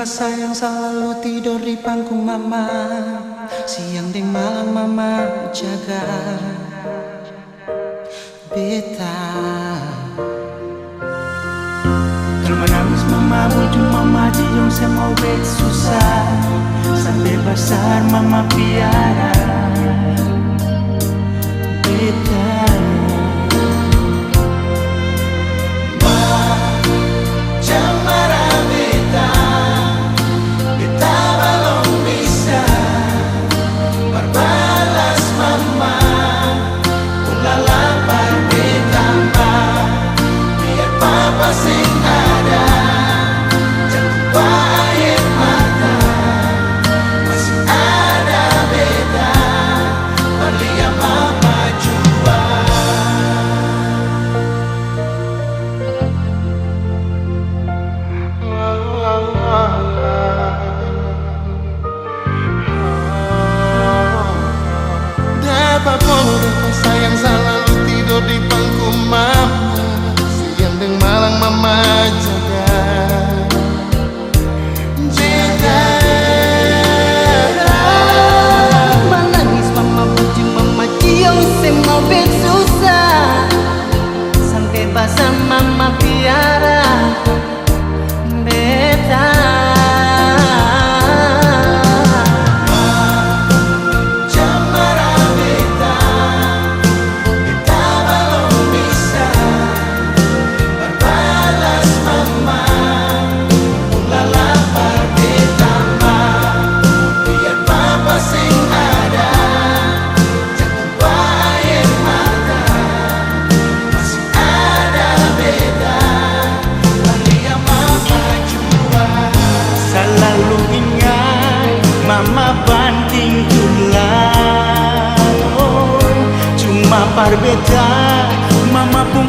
sayang selalu tidur di pangku mama. Siang dan malam mama jaga beta. Kalau menangis mama bujuk mama jijung saya mau bet susah. Sampai besar mama piara beta. Sayang selalu tidur di pangku mama. Siang dan malam mama jaga menangis mama puji mama cium semua bet susah. Sampai basah mama piara beta. Selalu ingat mama banting tulang. Cuma parbeda mama pun